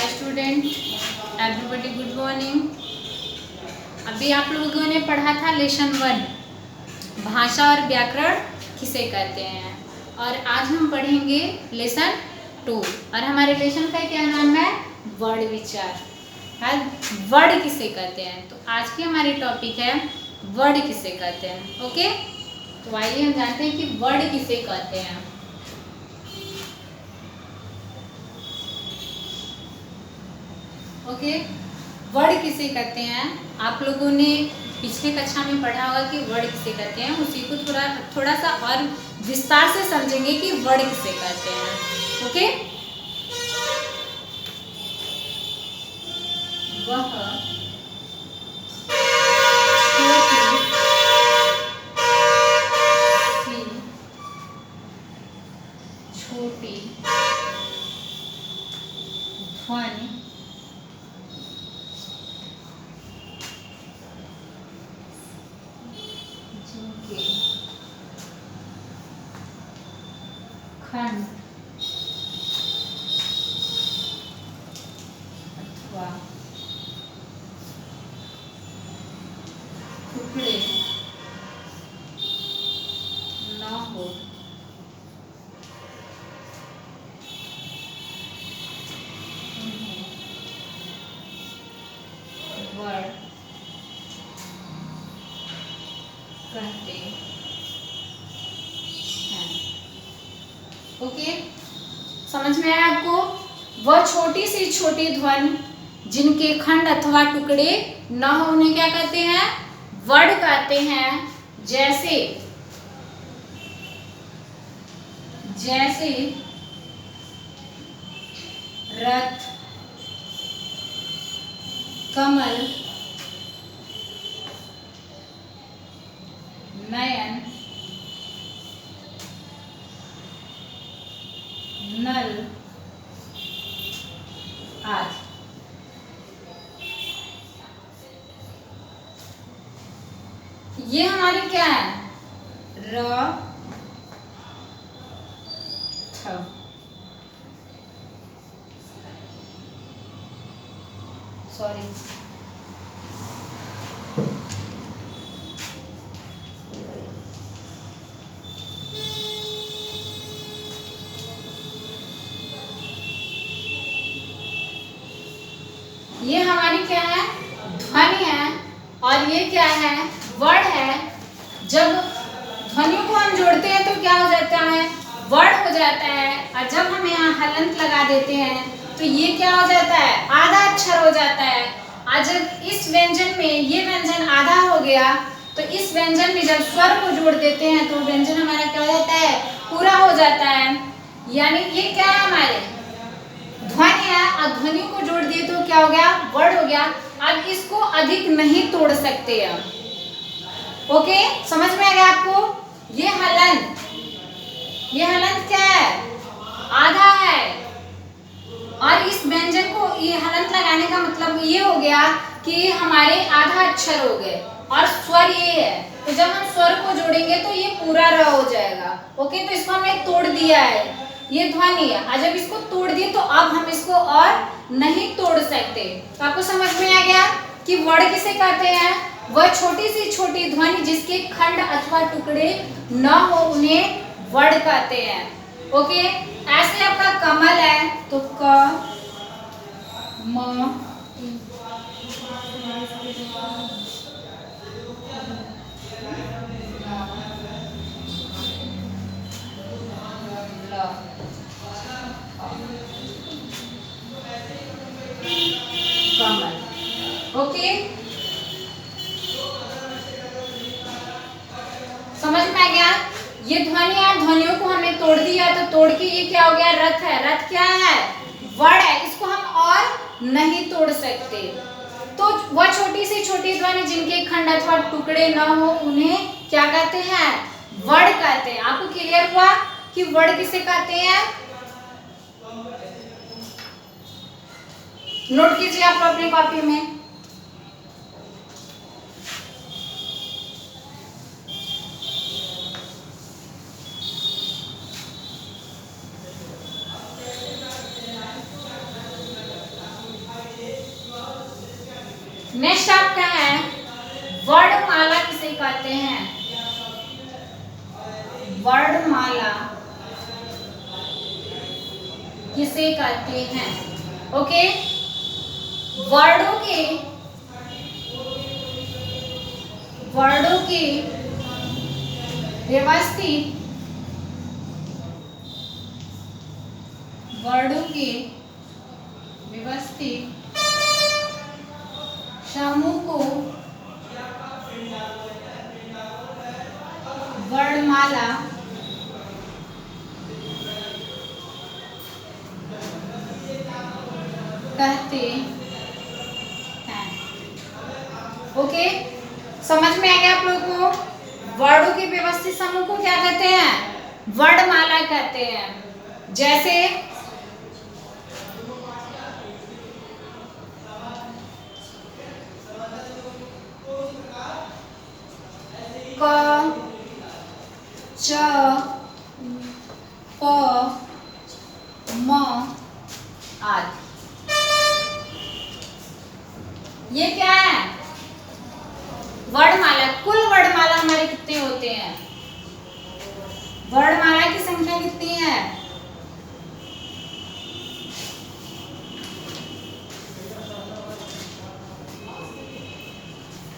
Hi student, everybody good morning. अभी आप लोगों ने पढ़ा था लेसन 1 भाषा और व्याकरण किसे कहते हैं, और आज हम पढ़ेंगे लेसन 2 और हमारे लेसन का क्या नाम है, वर्ड विचार। वर्ड किसे कहते हैं, तो आज की हमारी टॉपिक है वर्ड किसे कहते हैं। ओके, तो आइए हम जानते हैं कि वर्ड किसे कहते हैं। ओके, वर्ड किसे कहते हैं, आप लोगों ने पिछले कक्षा में पढ़ा होगा कि वर्ड किसे कहते हैं। उसी को थोड़ा सा और विस्तार से समझेंगे कि वर्ड किसे कहते हैं। ओके, वह छोटी ध्वनि जिनके खंड अथवा टुकड़े न हो वर्ड कहते हैं। ओके, समझ में आया आपको। वह छोटी सी छोटी ध्वनि जिनके खंड अथवा टुकड़े न हो उन्हें क्या कहते हैं, वर्ड कहते हैं। जैसे जैसे रथ, कमल, नयन, नल आदि। ये हमारे क्या है, र थ। सॉरी, ये हमारी क्या है, ध्वनि है, और ये क्या है, वर्ड है। जब ध्वनियों को हम जोड़ते हैं तो क्या हो जाता है, वर्ड हो जाता है। और जब हम यहाँ हलंत लगा देते हैं तो ये क्या हो जाता है, आधा अक्षर हो जाता है। और जब इस व्यंजन में ये व्यंजन आधा हो गया तो इस व्यंजन में जब स्वर को जोड़ देते हैं तो व्यंजन हमारा क्या हो जाता है, पूरा हो जाता है। यानी ये क्या है, हमारे ध्वनि है, और ध्वनि को जोड़ दिए तो क्या हो गया, वर्ड हो गया। अब इसको अधिक नहीं तोड़ सकते अब। ओके, समझ में आ गया आपको। ये हलंत क्या है, आधा है। और इस व्यंजन को ये हलंत लगाने का मतलब ये हो गया कि हमारे आधा अक्षर हो गए और स्वर ये है। तो जब हम स्वर को जोड़ेंगे तो ये पूरा र हो जाएगा। ओके, तो इसको हमने तोड़ दिया है, ये ध्वनि है। और जब इसको तोड़ दिए तो अब हम इसको और नहीं तोड़ सकते। तो आपको समझ में आ गया कि वर्ड किसे कहते हैं, वह छोटी सी छोटी ध्वनि जिसके खंड अथवा टुकड़े न हो उन्हें वर्ड कहते हैं। ओके, ऐसे आपका कमल है तो क म कमल। ओके, समझ में आ गया। ये ध्वनि है, ध्वनियों को हमने तोड़ दिया तो तोड़ के ये क्या हो गया, रथ है। रथ क्या है, वर्ड है। इसको हम और नहीं तोड़ सकते। तो वह छोटी सी छोटी ध्वनि जिनके खंड अथवा टुकड़े न हो उन्हें क्या कहते हैं, वर्ड कहते हैं। आपको क्लियर हुआ कि वर्ड किसे कहते हैं। नोट कीजिए आप अपनी कॉपी में। नेक्स्ट आपका है वर्णमाला किसे कहते हैं? वर्णमाला किसे कहते हैं? ओके, वर्णों के व्यवस्थित समूह को वर्णमाला कहते हैं। ओके, समझ में आ गया आप लोगों को? वर्णों के व्यवस्थित समूह को क्या कहते हैं? वर्णमाला कहते हैं। जैसे क, च, प, म आदि। ये क्या है? वर्णमाला। कुल वर्णमाला हमारे कितने होते हैं? वर्णमाला की संख्या कितनी है?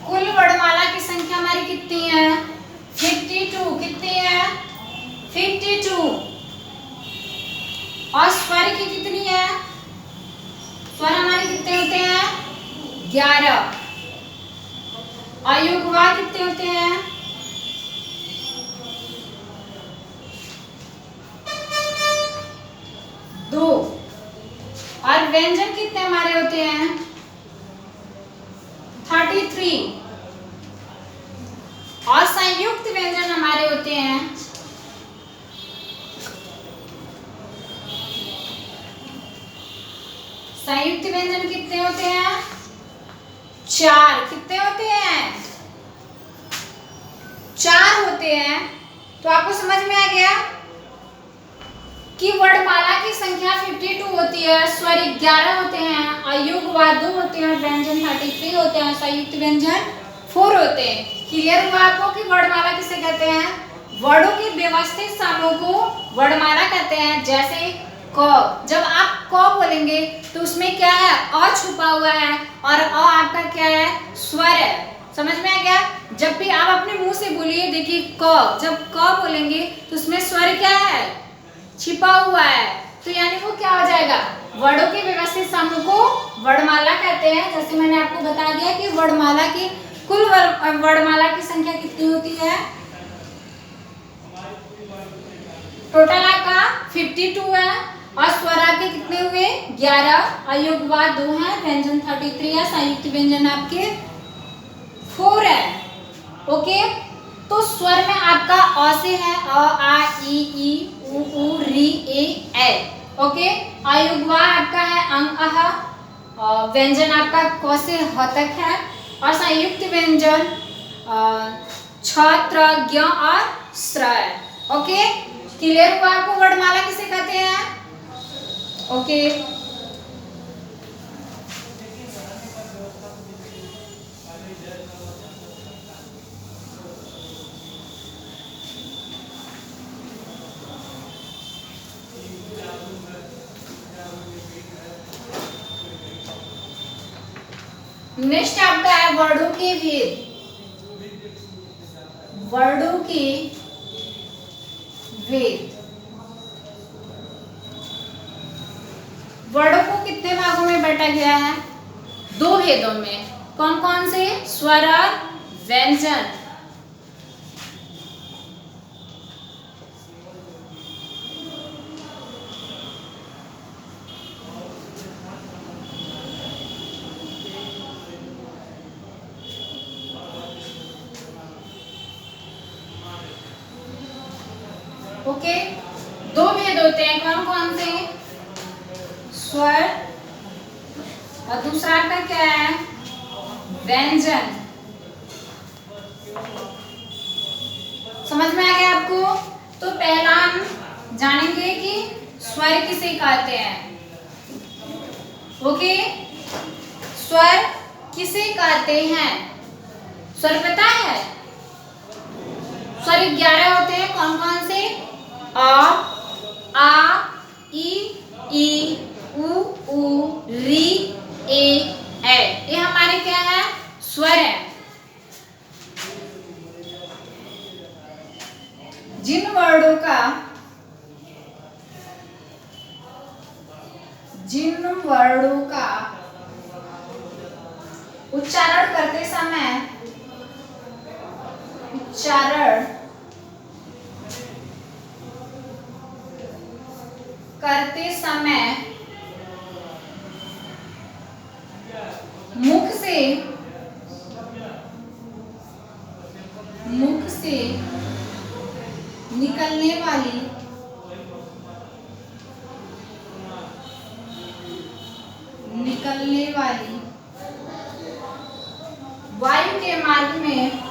कुल वर्णमाला की संख्या हमारी कितनी है? 52। कितनी है? 52। और स्वर की कितनी है? स्वर हमारे कितने होते हैं? 11। और युग्मवार कितने होते हैं? 2। और व्यंजन कितने हमारे होते हैं? 33। और संयुक्त व्यंजन हमारे होते हैं संयुक्त व्यंजन कितने होते हैं? 4। कितने होते हैं? 4 होते हैं। तो आपको समझ में आ गया कि वर्णमाला की संख्या 52 होती है, स्वर 11 होते हैं, और युग्मवार 2 होते हैं, व्यंजन 33 होते हैं, संयुक्त व्यंजन 4 होते हैं। क्लियर हुआ आपको कि वर्णमाला किसे कहते हैं? वर्णों के व्यवस्थित समूह को वर्णमाला कहते हैं। जैसे क, जब आप क बोलेंगे तो उसमें क्या है? अ छुपा हुआ है, और अ आपका क्या है? स्वर है। समझ में आ गया? जब भी आप अपने मुंह से बोलिए, देखिए क, जब क बोलेंगे तो उसमें स्वर क्या है? छिपा हुआ है। तो यानी वो क्या हो जाएगा? वर्णों के व्यवस्थित समूह को वर्णमाला कहते हैं। जैसे मैंने आपको बता दिया कि वर्णमाला की कुल वर्णमाला की संख्या कितनी होती है? टोटल आपका 52 है, और स्वर आपके कितने हुए? 11। अयुग्मवार 2 है, व्यंजन 33 है, संयुक्त व्यंजन आपके 4 है। ओके, तो स्वर में आपका अ से है अ, आ, ई, उ, री, ए, ए। ओके, अयुग्मवार आपका है अंग, अह। व्यंजन आपका क से ह तक है, और संयुक्त व्यंजन छ, त्र, ज्ञ और स्र है। ओके, क्लियर हुआ आपको वर्णमाला किसे कहते हैं? ओके, नेक्स्ट आपका है वर्णों के भेद। वर्णों के भेद। वर्णों को कितने भागों में बांटा गया है? 2 भेदों में। कौन कौन से? स्वर और व्यंजन। ओके, 2 भेद होते हैं। कौन कौन से? स्वर, और दूसरा आपका क्या है? व्यंजन। समझ में आ गया आपको? तो पहला हम जानेंगे कि स्वर किसे कहते हैं। ओके, स्वर किसे कहते हैं? स्वर पता है? स्वर 11 होते हैं, कौन कौन से? अ, आ, ई, उ, री, ए, ये हमारे क्या है? स्वर है। जिन वर्णों का उच्चारण करते समय मुख से निकलने वाली वायु के मार्ग में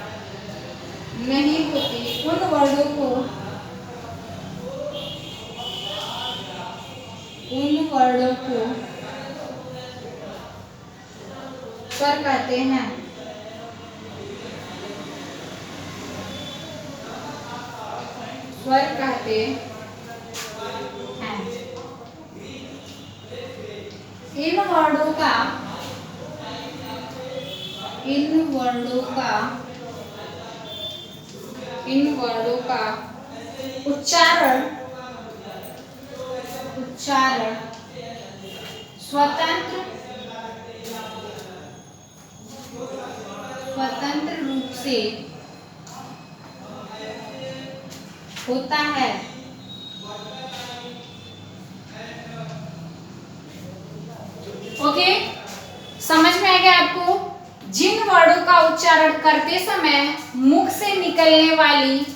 कोई रुकावट नहीं होती, उन वर्णों को स्वर कहते हैं। इन वर्णों का उच्चारण स्वतंत्र रूप से होता है। ओके, समझ में आ गया आपको? जिन वर्णों का उच्चारण करते समय मुख से निकलने वाली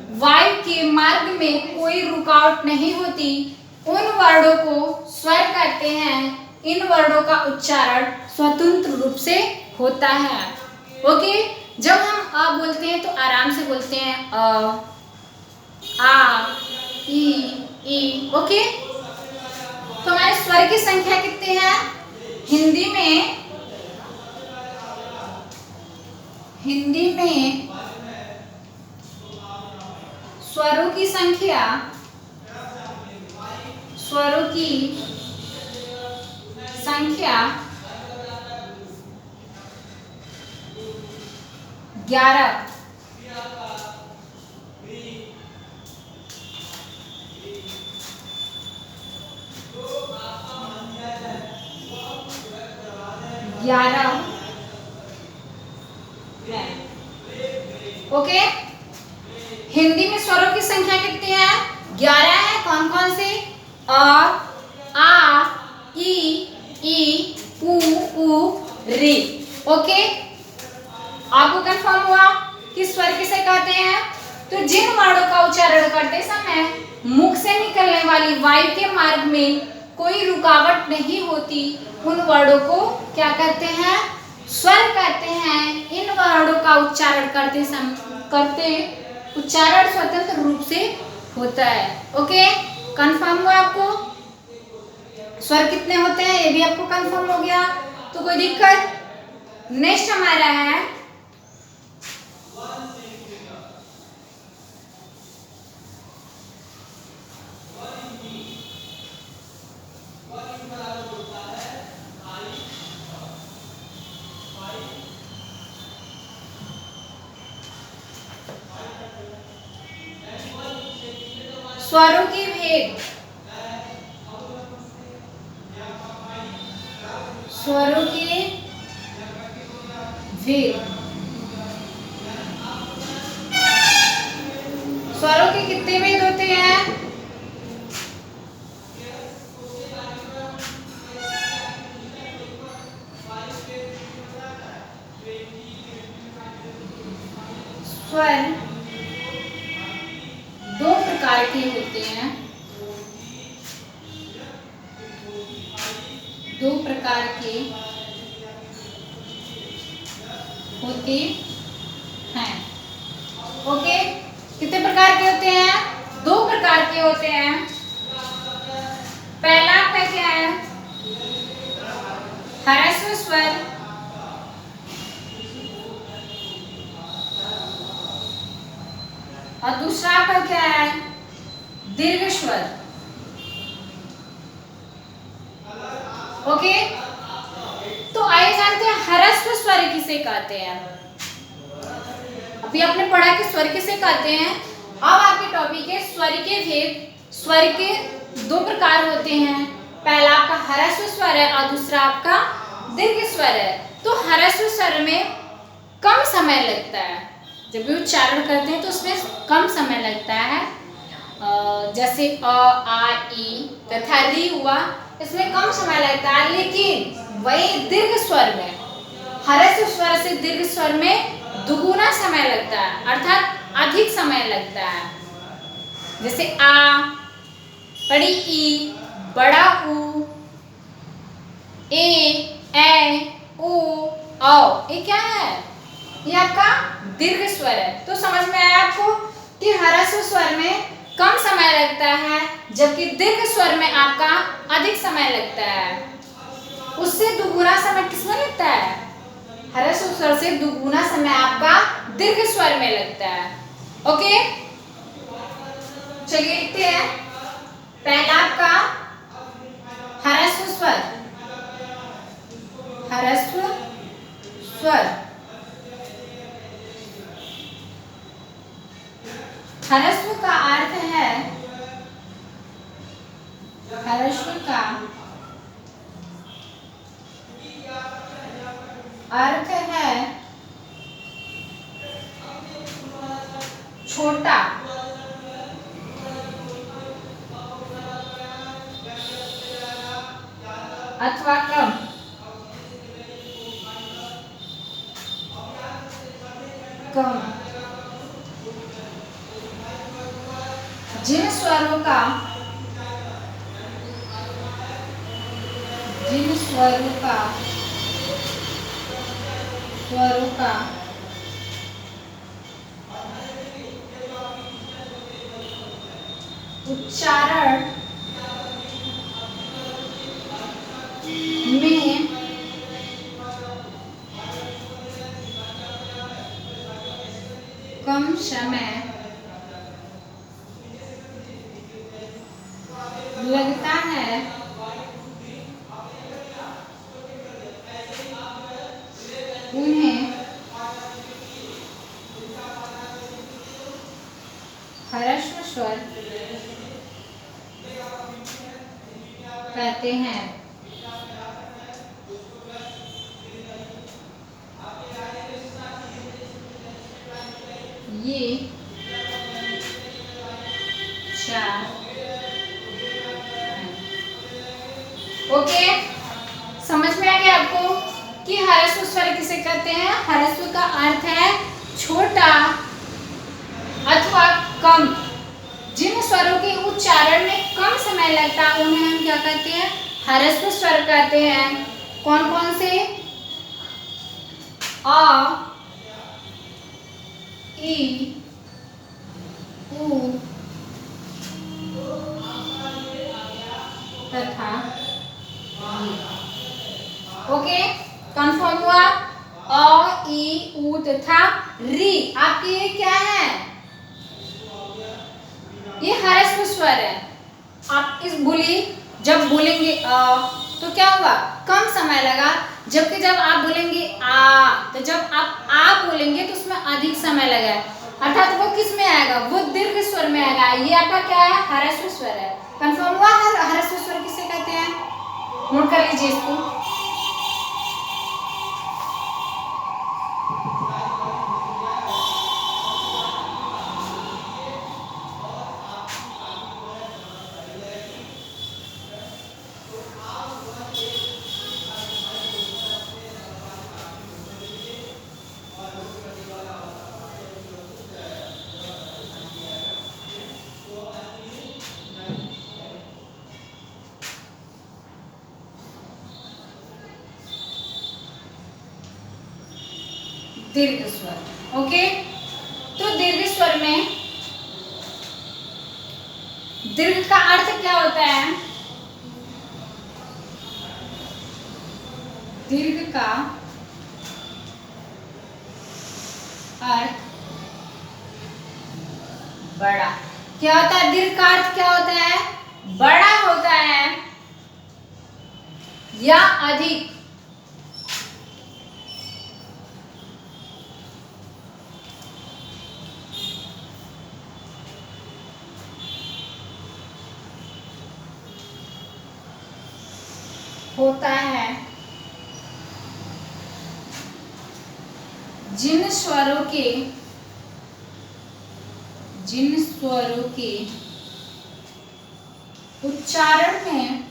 वायु के मार्ग में कोई रुकावट नहीं होती, उन वर्णों को स्वर कहते हैं। इन वर्णों का उच्चारण स्वतंत्र रूप से होता है। ओके, जब हम अ बोलते हैं तो आराम से बोलते हैं, अ, आ, ई। ओके, तो हमारे स्वर की संख्या कितनी है? हिंदी में स्वरों की संख्या 11। ओके, हिंदी में स्वरों की संख्या कितनी है? 11 है। कौन कौन से? अ, आ, ई, उ, री। ओके, आपको कंफर्म हुआ कि स्वर किसे कहते हैं? तो जिन वर्णों का उच्चारण करते समय मुख से निकलने वाली वायु के मार्ग में कोई रुकावट नहीं होती, उन वर्णों को क्या कहते हैं? स्वर कहते हैं। इन वर्णों का उच्चारण स्वतंत्र रूप से होता है। ओके, कंफर्म हुआ आपको? स्वर कितने होते हैं ये भी आपको कंफर्म हो गया, तो कोई दिक्कत? नेक्स्ट हमारा है स्वरों के भेद। स्वरों के भेद। स्वरों के कितने भेद होते हैं? स्वर दो प्रकार के होते हैं, दो प्रकार के होते हैं। ओके, कितने प्रकार के होते हैं? दो प्रकार के होते हैं। पहला आपका क्या है? ह्रस्व स्वर, और दूसरा आपका क्या है? दीर्घ स्वर। ओके, तो आइए जानते हैं ह्रस्व स्वर किसे कहते हैं। अभी आपने पढ़ा कि स्वर किसे कहते हैं। अब आपके टॉपिक है स्वर के भेद। स्वर के दो प्रकार होते हैं, पहला आपका ह्रस्व स्वर है और दूसरा आपका दीर्घ स्वर है। तो ह्रस्व स्वर में कम समय लगता है, जब भी उच्चारण करते हैं तो उसमें कम समय लगता है। जैसे अ, आ, ई तथा री हुआ, इसमें कम समय लगता है। लेकिन वही दीर्घ स्वर में, ह्रस्व स्वर से दीर्घ स्वर में दुगुना समय लगता है, अर्थात अधिक समय लगता है। जैसे आ, बड़ी ई, बड़ा ऊ, ए, ओ, औ, ये क्या है? ये आपका दीर्घ स्वर है। तो समझ में आया आपको कि ह्रस्व स्वर में कम समय लगता है, जबकि दीर्घ स्वर में आपका अधिक समय लगता है। उससे दुगुना समय किसमें लगता है? ह्रस्व स्वर से दुगुना समय आपका दीर्घ स्वर में लगता है। ओके, चलिए लिखते हैं। पहला आपका ह्रस्व स्वर, ह्रस्व स्वर। ह्रस्व का अर्थ है, ह्रस्व का अर्थ है छोटा, अथवा कम। जिन स्वरों का उच्चारण में कम समय लगता है, उन्हें ह्रस्व स्वर कहते हैं। ये चार। ओके, समझ में आ गया आपको कि ह्रस्व स्वर किसे कहते हैं? ह्रस्व का अर्थ है छोटा अथवा कम। जिन स्वरों के उच्चारण में कम समय लगता है उन्हें हम क्या कहते हैं? ह्रस्व स्वर कहते हैं। कौन कौन से? आ, ई, ऊ तथा ओके, कंफर्म हुआ? अ, ई, ऊ तथा री आपके ये क्या है? ये ह्रस्व स्वर है। आप इस जब बोलेंगे तो क्या होगा? कम समय लगा, जबकि जब आप बोलेंगे आ, तो जब आप आ बोलेंगे तो उसमें अधिक समय लगा, अर्थात वो किस में आएगा? वो दीर्घ स्वर में आएगा। ये आपका क्या है? ह्रस्व स्वर है। कंफर्म हुआ? ह्रस्व स्वर किसे कहते हैं? नोट कर लीजिए इसको। दीर्घ स्वर। ओके, तो दीर्घ स्वर में दीर्घ का अर्थ क्या होता है? दीर्घ का अर्थ बड़ा। क्या होता है? दीर्घ का अर्थ क्या होता है? बड़ा होता है या अधिक। होता है जिन स्वरों के उच्चारण में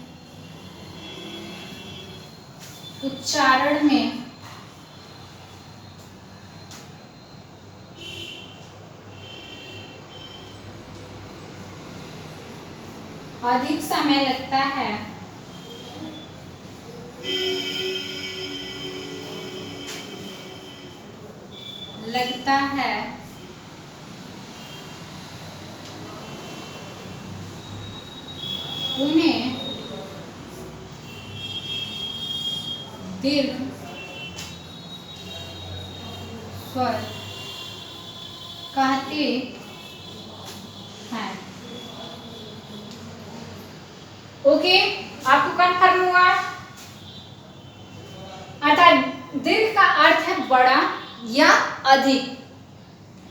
अधिक समय लगता है, उन्हें दीर्घ स्वर कहते हैं। ओके, आपको कन्फर्म हुआ? अर्थात दीर्घ का अर्थ है बड़ा या अधिक।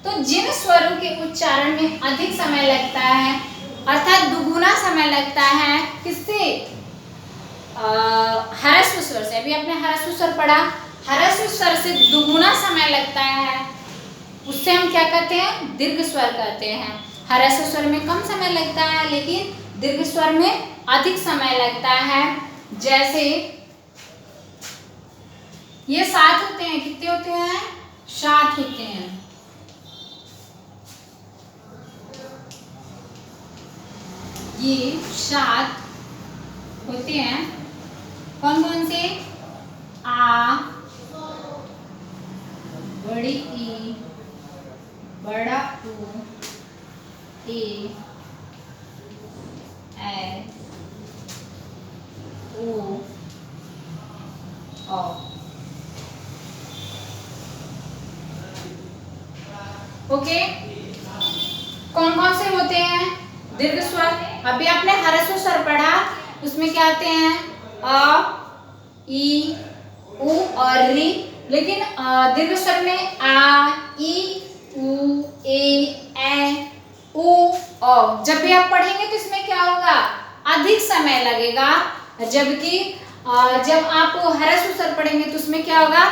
तो जिन स्वरों के उच्चारण में अधिक समय लगता है, अर्थात दुगुना समय लगता है, किससे? ह्रस्व स्वर से। अभी आपने ह्रस्व स्वर पढ़ा, ह्रस्व स्वर से दुगुना समय लगता है, उससे हम क्या कहते हैं? दीर्घ स्वर कहते हैं। ह्रस्व स्वर में कम समय लगता है, लेकिन दीर्घ स्वर में अधिक समय लगता है। जैसे ये 7 होते हैं, कितने होते हैं? 7 होते हैं। ये 7 होते हैं। कौन कौन से? आ, बड़ी ई, बड़ा ऊ, ए, ओ, औ। ओके, कौन कौन से होते हैं दीर्घ स्वर? अभी आपने ह्रस्व स्वर पढ़ा, उसमें क्या आते हैं? अ, ई, उ और री। लेकिन दीर्घ स्वर में आ, ई, उ, ए, उ, औ। जब भी आप पढ़ेंगे तो इसमें क्या होगा? अधिक समय लगेगा, जबकि जब आप ह्रस्व स्वर पढ़ेंगे तो उसमें क्या होगा?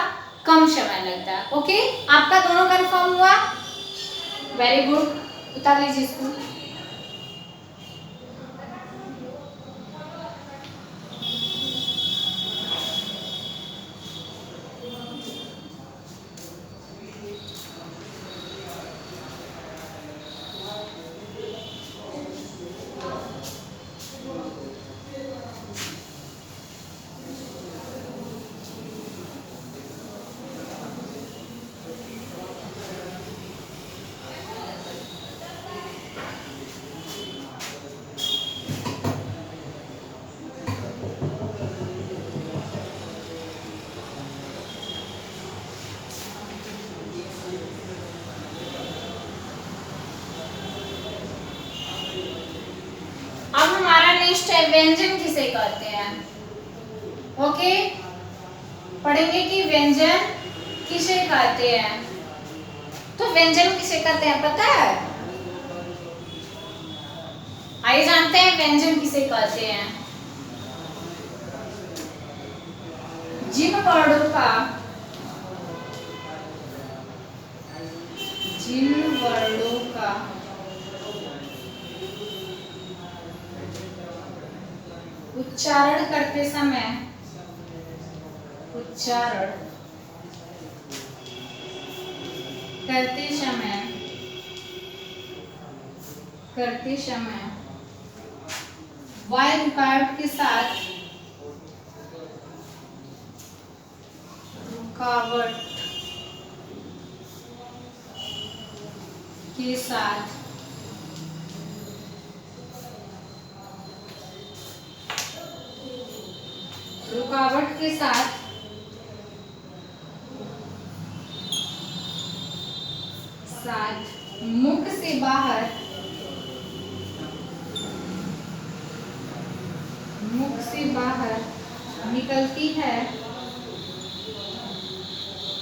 कम समय लगता है। ओके, आपका दोनों कंफर्म हुआ? वेरी गुड, उतार लीजिए इसको। नेक्स्ट है व्यंजन किसे कहते हैं। ओके, पढ़ेंगे कि व्यंजन किसे कहते हैं। तो व्यंजन किसे कहते हैं पता है? आइए जानते हैं व्यंजन किसे कहते हैं। जिन वर्णों का उच्चारण करते समय वाय रुकावट के साथ के साथ रुकावट के साथ मुख से बाहर निकलती है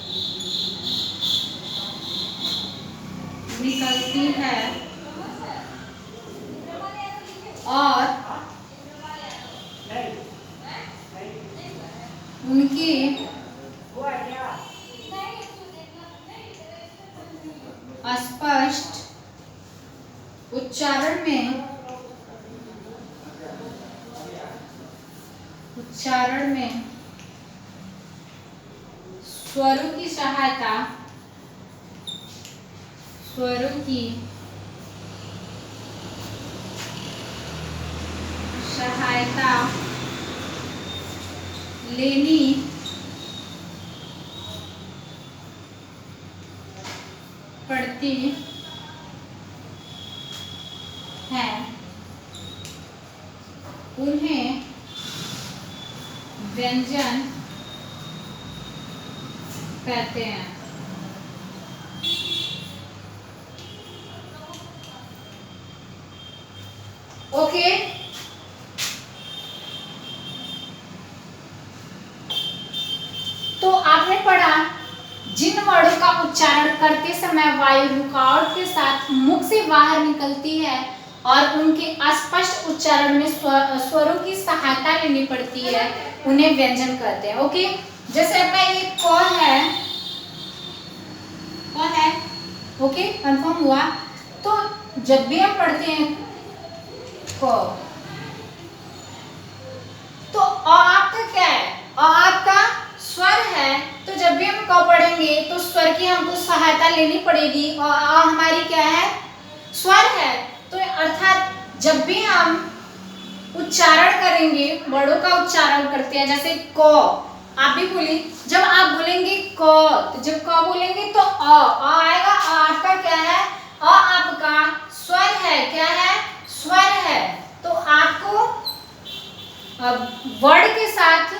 और उनके स्पष्ट उच्चारण में स्वरों की सहायता लेनी पड़ती है। उन्हें व्यंजन कहते हैं। ओके, तो आपने पढ़ा जिन वर्णों का उच्चारण करते समय वायु रुकावट के साथ मुख से बाहर निकलती है और उनके अस्पष्ट उच्चारण में स्वरों की सहायता लेनी पड़ती है, उन्हें व्यंजन कहते हैं। ओके, जैसे अपना ये क है, ओके, कंफर्म हुआ। तो जब भी हम पढ़ते हैं क, तो आपका क्या है, आपका स्वर है। तो जब भी हम क पढ़ेंगे तो स्वर की हमको सहायता लेनी पड़ेगी और हमारी क्या है, स्वर है। तो अर्थात जब भी हम उच्चारण करेंगे, वर्णों का उच्चारण करते हैं, जैसे क, आप भी बोलिए, जब आप बोलेंगे क, तो जब क बोलेंगे तो अ आएगा। आपका क्या है, आपका स्वर है, क्या है, स्वर है। तो आपको वर्ड के साथ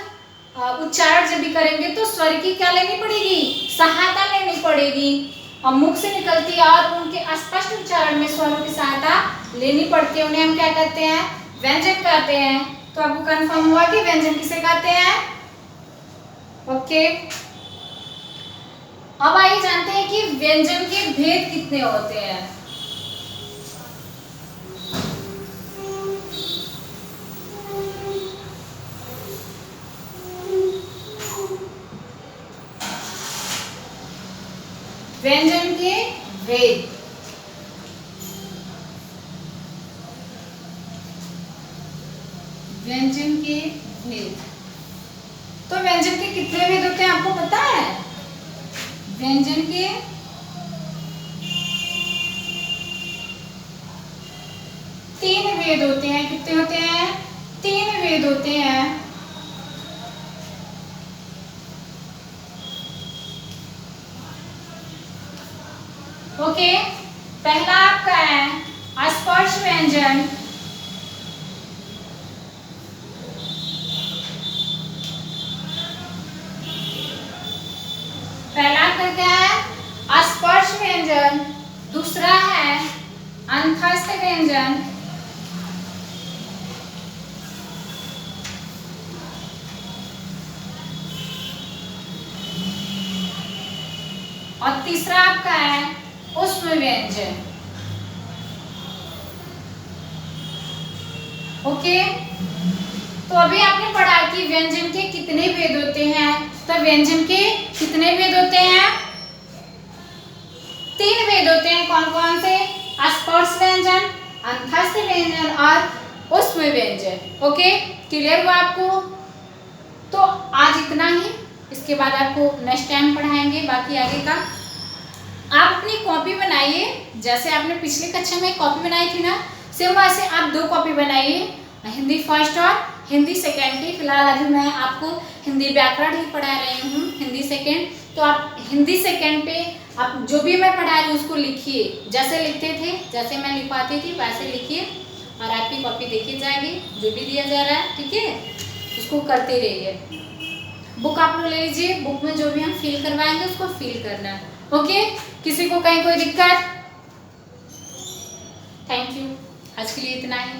उच्चारण जब भी करेंगे तो स्वर की क्या लेनी पड़ेगी, सहायता लेनी पड़ेगी और मुख से निकलती है और उनके स्पष्ट उच्चारण में स्वरों की सहायता लेनी पड़ती है। उन्हें हम क्या कहते हैं, व्यंजन कहते हैं। तो आपको कंफर्म हुआ कि व्यंजन किसे कहते हैं। ओके, अब आइए जानते हैं कि व्यंजन के भेद कितने होते हैं। व्यंजन के भेद, व्यंजन के भेद। तो व्यंजन के कितने भेद होते हैं आपको पता है। व्यंजन के 3 भेद होते हैं। कितने होते हैं, 3 भेद होते हैं। ओके, पहला आपका है स्पर्श व्यंजन। पहला आपका क्या है, स्पर्श व्यंजन। दूसरा है अंतस्थ व्यंजन। और तीसरा आपका है ऊष्म व्यंजन। ओके, तो अभी आपने पढ़ा कि व्यंजन के कितने भेद होते हैं। तो व्यंजन के कितने भेद होते हैं, 3 भेद होते हैं। कौन कौन से, स्पर्श व्यंजन, अंतस्थ व्यंजन और ऊष्म व्यंजन। ओके, क्लियर हुआ आपको। तो आज इतना ही, इसके बाद आपको नेक्स्ट टाइम पढ़ाएंगे बाकी आगे का। आप अपनी कॉपी बनाइए, जैसे आपने पिछले कक्षा में कॉपी बनाई थी ना, सेम वैसे आप 2 कॉपी बनाइए, हिंदी फर्स्ट और हिंदी सेकेंड की। फिलहाल अभी मैं आपको हिंदी व्याकरण ही पढ़ा रही हूँ, हिंदी सेकेंड। तो तो आप हिंदी सेकंड पे आप जो भी मैं पढ़ा रही हूँ उसको लिखिए, जैसे लिखते थे, जैसे मैं लिखवाती थी वैसे लिखिए और आपकी कॉपी देखी जाएगी जो भी दिया जा रहा है, ठीक है, उसको करते रहिए। बुक आप लोग ले लीजिए, बुक में जो भी हम फिल करवाएंगे उसको फिल करना है, ओके। किसी को कहीं कोई दिक्कत? थैंक यू, आज के लिए इतना ही।